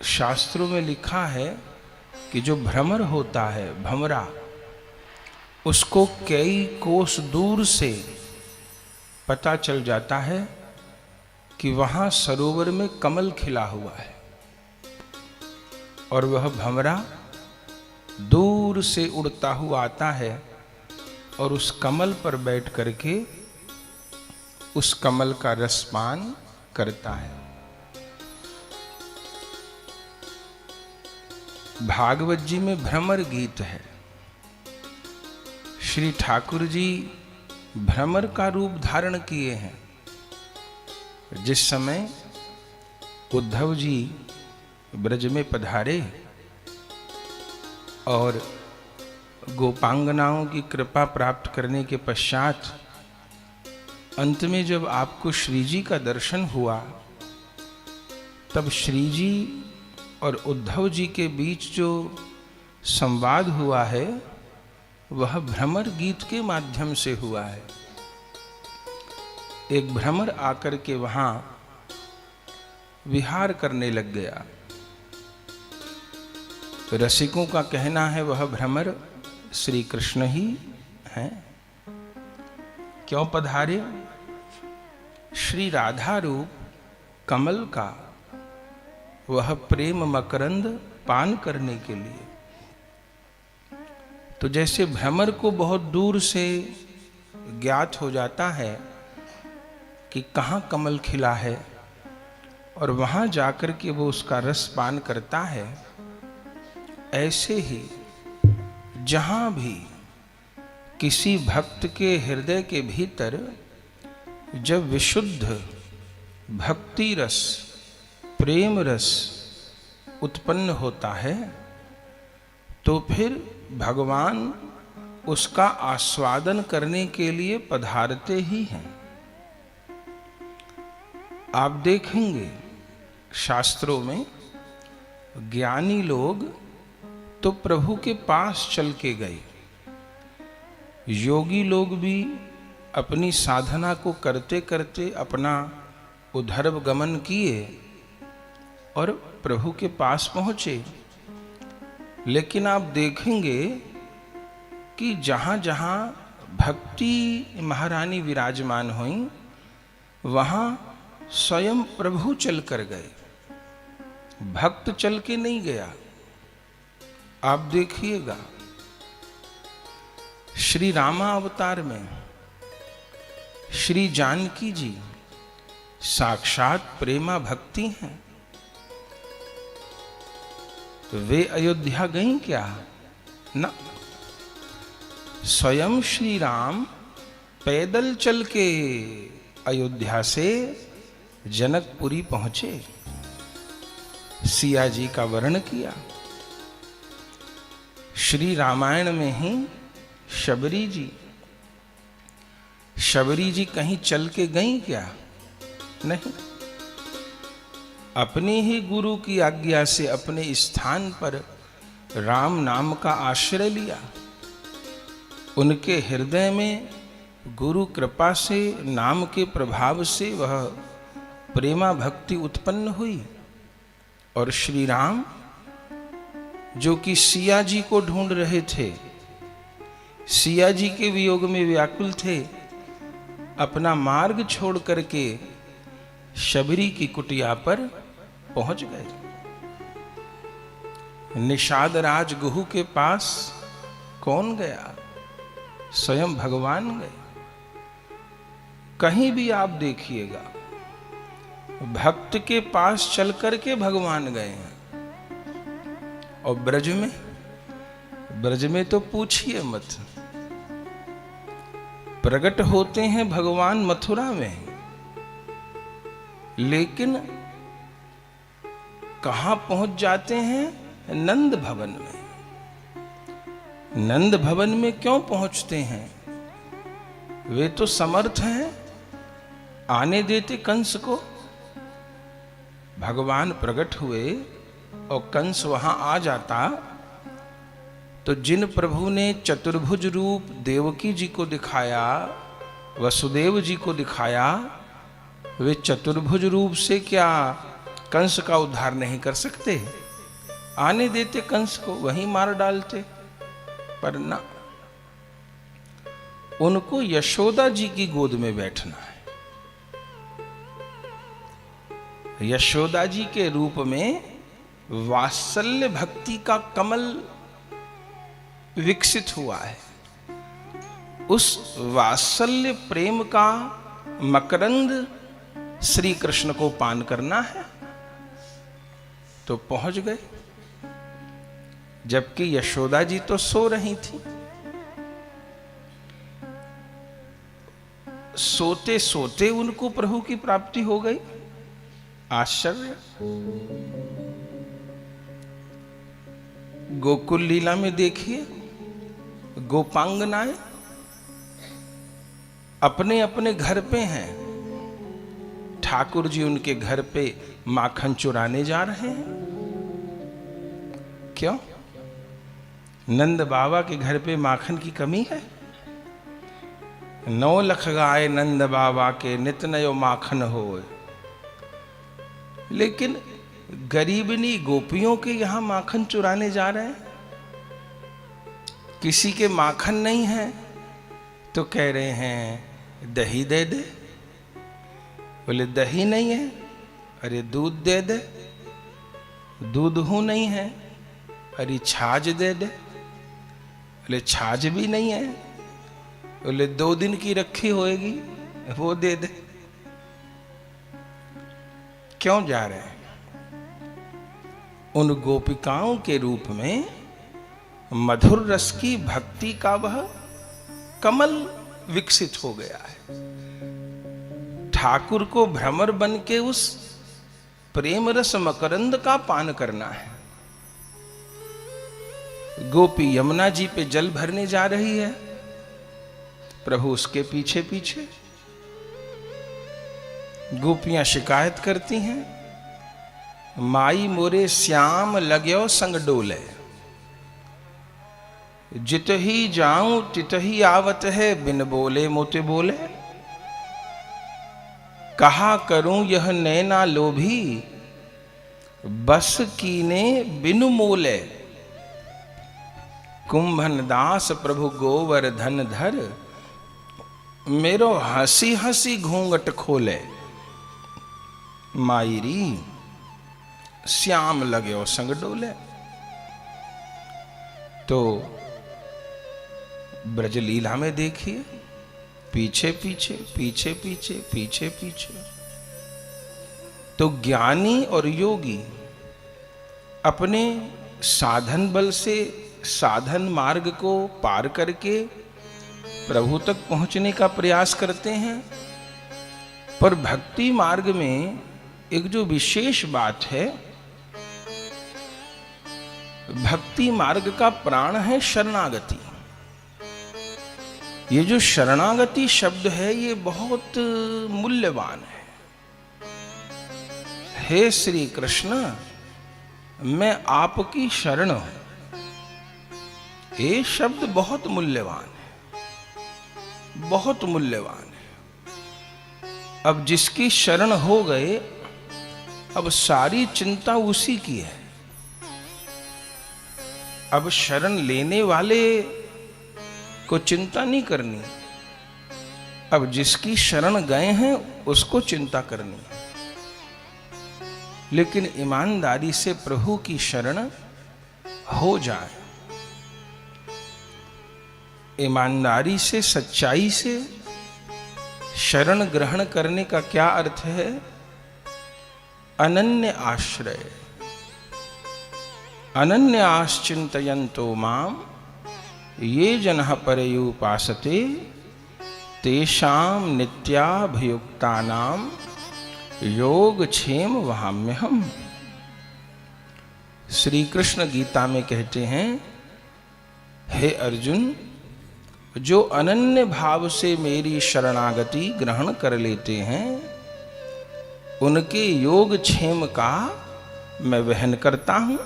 शास्त्रों में लिखा है कि जो भ्रमर होता है, भंवरा, उसको कई कोस दूर से पता चल जाता है कि वहां सरोवर में कमल खिला हुआ है, और वह भंवरा दूर से उड़ता हुआ आता है और उस कमल पर बैठ करके उस कमल का रसपान करता है। भागवत जी में भ्रमर गीत है। श्री ठाकुर जी भ्रमर का रूप धारण किए हैं। जिस समय उद्धव जी ब्रज में पधारे और गोपांगनाओं की कृपा प्राप्त करने के पश्चात अंत में जब आपको श्री जी का दर्शन हुआ, तब श्री जी और उद्धव जी के बीच जो संवाद हुआ है वह भ्रमर गीत के माध्यम से हुआ है। एक भ्रमर आकर के वहां विहार करने लग गया। रसिकों का कहना है वह भ्रमर श्री कृष्ण ही हैं। क्यों पधारे? श्री राधा रूप कमल का वह प्रेम मकरंद पान करने के लिए। तो जैसे भ्रमर को बहुत दूर से ज्ञात हो जाता है कि कहाँ कमल खिला है और वहां जाकर के वो उसका रस पान करता है, ऐसे ही जहां भी किसी भक्त के हृदय के भीतर जब विशुद्ध भक्ति रस, प्रेम रस उत्पन्न होता है, तो फिर भगवान उसका आस्वादन करने के लिए पधारते ही हैं। आप देखेंगे शास्त्रों में ज्ञानी लोग तो प्रभु के पास चल के गए, योगी लोग भी अपनी साधना को करते करते अपना उधर्व गमन किए और प्रभु के पास पहुंचे। लेकिन आप देखेंगे कि जहां जहां भक्ति महारानी विराजमान हुई, वहां स्वयं प्रभु चल कर गए, भक्त चल के नहीं गया। आप देखिएगा श्री रामा अवतार में श्री जानकी जी साक्षात प्रेमा भक्ति हैं। वे अयोध्या गईं क्या? ना, स्वयं श्री राम पैदल चल के अयोध्या से जनकपुरी पहुंचे, सिया जी का वर्ण किया। श्री रामायण में ही शबरी जी कहीं चल के गईं क्या? नहीं, अपने ही गुरु की आज्ञा से अपने स्थान पर राम नाम का आश्रय लिया। उनके हृदय में गुरु कृपा से, नाम के प्रभाव से वह प्रेमा भक्ति उत्पन्न हुई। और श्री राम जो कि सिया जी को ढूंढ रहे थे, सिया जी के वियोग में व्याकुल थे, अपना मार्ग छोड़ करके शबरी की कुटिया पर पहुंच गए। निषाद राज गुहू के पास कौन गया? स्वयं भगवान गए। कहीं भी आप देखिएगा भक्त के पास चल करके भगवान गए हैं। और ब्रज में तो पूछिए मत, प्रकट होते हैं भगवान मथुरा में, लेकिन कहां पहुंच जाते हैं? नंद भवन में। नंद भवन में क्यों पहुंचते हैं? वे तो समर्थ हैं, आने देते कंस को। भगवान प्रकट हुए और कंस वहां आ जाता, तो जिन प्रभु ने चतुर्भुज रूप देवकी जी को दिखाया, वसुदेव जी को दिखाया, वे चतुर्भुज रूप से क्या कंस का उद्धार नहीं कर सकते, आने देते कंस को, वहीं मार डालते। पर ना, उनको यशोदा जी की गोद में बैठना है। यशोदा जी के रूप में वात्सल्य भक्ति का कमल विकसित हुआ है। उस वात्सल्य प्रेम का मकरंद श्री कृष्ण को पान करना है। तो पहुंच गए, जबकि यशोदा जी तो सो रही थी। सोते सोते उनको प्रभु की प्राप्ति हो गई। आश्चर्य। गोकुल लीला में देखिए, गोपांगनाएं अपने अपने घर पे हैं, ठाकुर जी उनके घर पे माखन चुराने जा रहे हैं। क्यों? नंद बाबा के घर पे माखन की कमी है? 9 लख गाय नंद बाबा के, नित नयो माखन होए। लेकिन गरीबनी गोपियों के यहां माखन चुराने जा रहे हैं। किसी के माखन नहीं है तो कह रहे हैं दही दे दे। बोले दही नहीं है, अरे दूध दे दे। दूध हूं नहीं है, अरे छाछ दे दे। बोले छाछ भी नहीं है, बोले 2 दिन की रखी होएगी, वो दे दे। क्यों जा रहे हैं? उन गोपिकाओं के रूप में मधुर रस की भक्ति का वह कमल विकसित हो गया है। ठाकुर को भ्रमर बन के उस प्रेम रस मकरंद का पान करना है। गोपी यमुना जी पे जल भरने जा रही है, प्रभु उसके पीछे पीछे। गोपियां शिकायत करती हैं, माई मोरे श्याम लाग्यो संग डोले, जित ही जाऊं तित ही आवत है, बिन बोले मोते बोले। कहा करूं यह नैना लोभी, बस कीने बिनु मोले। कुंभन दास प्रभु गोवर्धन धर, मेरो हंसी हंसी घूंघट खोले। मायरी श्याम लाग्यो संग डोले। तो ब्रजलीला में देखिए, पीछे पीछे पीछे पीछे पीछे पीछे। तो ज्ञानी और योगी अपने साधन बल से साधन मार्ग को पार करके प्रभु तक पहुंचने का प्रयास करते हैं। पर भक्ति मार्ग में एक जो विशेष बात है, भक्ति मार्ग का प्राण है शरणागति। ये जो शरणागति शब्द है, ये बहुत मूल्यवान है। हे श्री कृष्ण, मैं आपकी शरण हूं। ये शब्द बहुत मूल्यवान है, बहुत मूल्यवान है। अब जिसकी शरण हो गए, अब सारी चिंता उसी की है। अब शरण लेने वाले को चिंता नहीं करनी, अब जिसकी शरण गए हैं उसको चिंता करनी। लेकिन ईमानदारी से प्रभु की शरण हो जाए, ईमानदारी से सच्चाई से शरण ग्रहण करने का क्या अर्थ है? अनन्य आश्रय। अनन्य आश्चिंतयन्तो माम ये जनः पर्युपासते, तेषां नित्याभियुक्तानां योगक्षेम वहाम्यहम्। श्री कृष्ण गीता में कहते हैं, हे अर्जुन, जो अनन्य भाव से मेरी शरणागति ग्रहण कर लेते हैं, उनके योगक्षेम का मैं वहन करता हूं।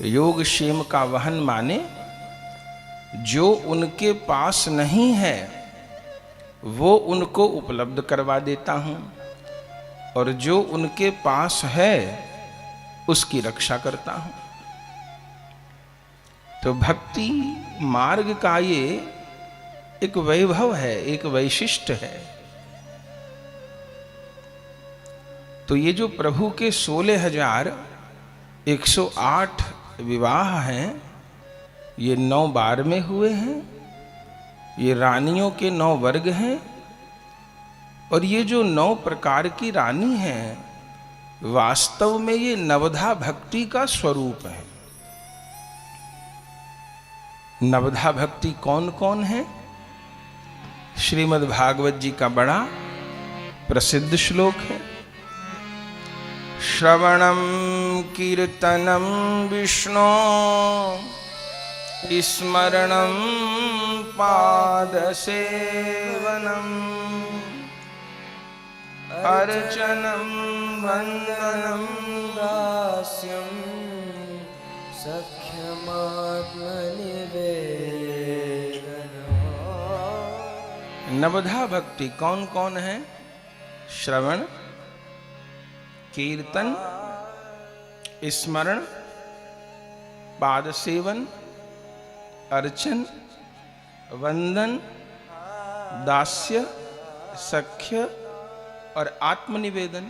योगक्षेम का वहन माने जो उनके पास नहीं है वो उनको उपलब्ध करवा देता हूं। और जो उनके पास है उसकी रक्षा करता हूं। तो भक्ति मार्ग का ये एक वैभव है, एक वैशिष्ट्य है। तो ये जो प्रभु के 16,108 विवाह हैं, ये 9 बार में हुए हैं। ये रानियों के 9 वर्ग हैं। और ये जो 9 प्रकार की रानी हैं, वास्तव में ये नवधा भक्ति का स्वरूप है। नवधा भक्ति कौन कौन है? श्रीमद् भागवत जी का बड़ा प्रसिद्ध श्लोक है। श्रवणम कीर्तनम विष्णु स्मरणम पादसेवनम अर्चनम वंदनम दास्यम सख्यमात्मनिवेदनम्। नवधा भक्ति कौन कौन है? श्रवण, कीर्तन, स्मरण, पाद सेवन, अर्चन, वंदन, दास्य, सख्य और आत्मनिवेदन।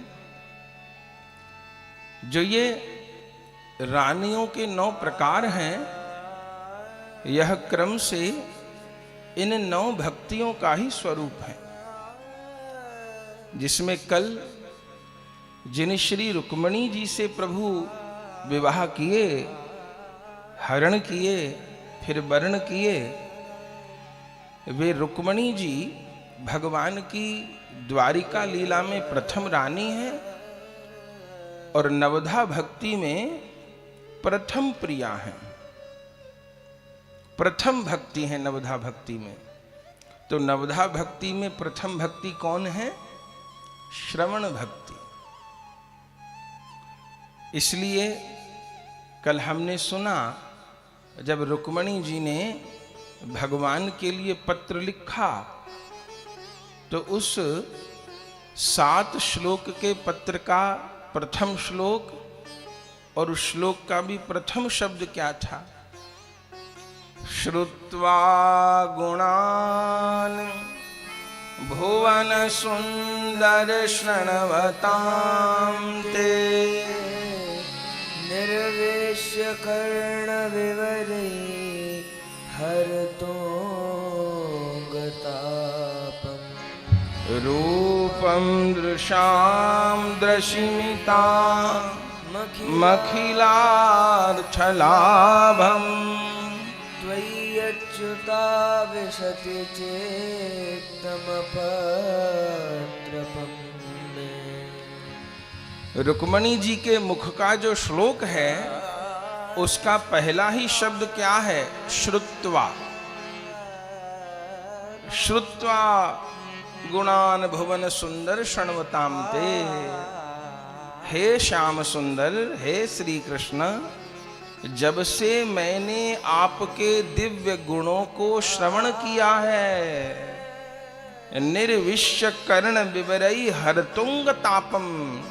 जो ये रानियों के 9 प्रकार हैं, यह क्रम से इन 9 भक्तियों का ही स्वरूप है। जिसमें कल जिन श्री रुक्मिणी जी से प्रभु विवाह किए, हरण किए, फिर वरण किए, वे रुक्मिणी जी भगवान की द्वारिका लीला में प्रथम रानी है और नवधा भक्ति में प्रथम प्रिया है। प्रथम भक्ति है नवधा भक्ति में। तो नवधा भक्ति में प्रथम भक्ति कौन है? श्रवण भक्ति। इसलिए कल हमने सुना, जब रुक्मिणी जी ने भगवान के लिए पत्र लिखा, तो उस 7 श्लोक के पत्र का प्रथम श्लोक और उस श्लोक का भी प्रथम शब्द क्या था? श्रुत्वा गुणान भुवन सुंदर शृण्वतां ते निर्वेश्य कर्ण विवरे हरतो गतापम्। रूपं दृशां दृशिमिता मखिलार्थलाभम् त्वय्यच्युता विशति चेत्तमपत्रपम्। रुक्मिणी जी के मुख का जो श्लोक है, उसका पहला ही शब्द क्या है? श्रुत्वा। श्रुत्वा गुणान भुवन सुंदर शृण्वतां ते। हे श्याम सुंदर, हे श्री कृष्ण, जब से मैंने आपके दिव्य गुणों को श्रवण किया है, निर्विश्य कर्ण विवरई हरतुंग तापम,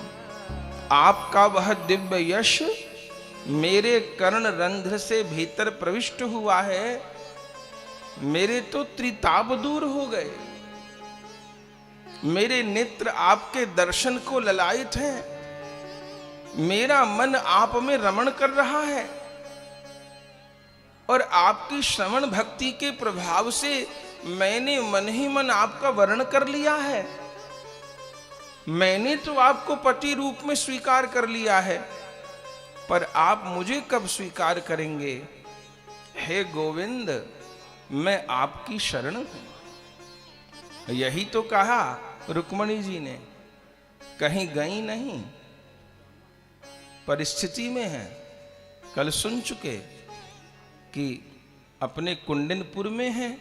आपका वह दिव्य यश मेरे कर्ण रंध्र से भीतर प्रविष्ट हुआ है। मेरे तो त्रिताप दूर हो गए। मेरे नेत्र आपके दर्शन को ललायित हैं। मेरा मन आप में रमण कर रहा है और आपकी श्रवण भक्ति के प्रभाव से मैंने मन ही मन आपका वर्ण कर लिया है। मैंने तो आपको पति रूप में स्वीकार कर लिया है, पर आप मुझे कब स्वीकार करेंगे? हे गोविंद, मैं आपकी शरण हूं। यही तो कहा रुक्मिणी जी ने, कहीं गई नहीं, परिस्थिति में है। कल सुन चुके कि अपने कुंडनपुर में है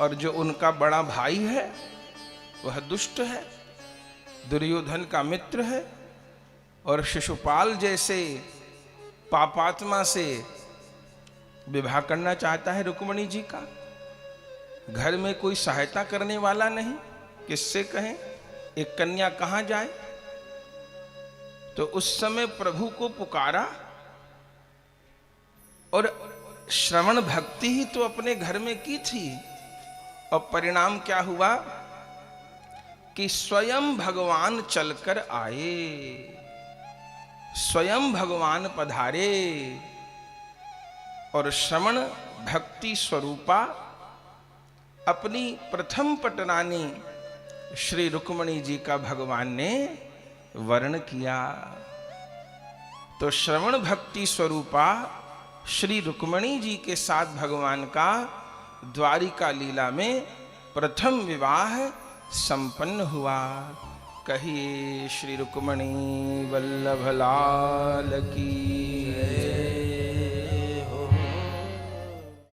और जो उनका बड़ा भाई है वह दुष्ट है, दुर्योधन का मित्र है और शिशुपाल जैसे पापात्मा से विवाह करना चाहता है रुक्मिणी जी का। घर में कोई सहायता करने वाला नहीं, किससे कहें? एक कन्या कहां जाए? तो उस समय प्रभु को पुकारा और श्रवण भक्ति ही तो अपने घर में की थी, और परिणाम क्या हुआ कि स्वयं भगवान चलकर आए, स्वयं भगवान पधारे और श्रवण भक्ति स्वरूपा अपनी प्रथम पटरानी श्री रुक्मणी जी का भगवान ने वर्ण किया। तो श्रवण भक्ति स्वरूपा श्री रुक्मणी जी के साथ भगवान का द्वारिका लीला में प्रथम विवाह संपन्न हुआ। कहिए श्री रुक्मणी वल्लभ लाल की।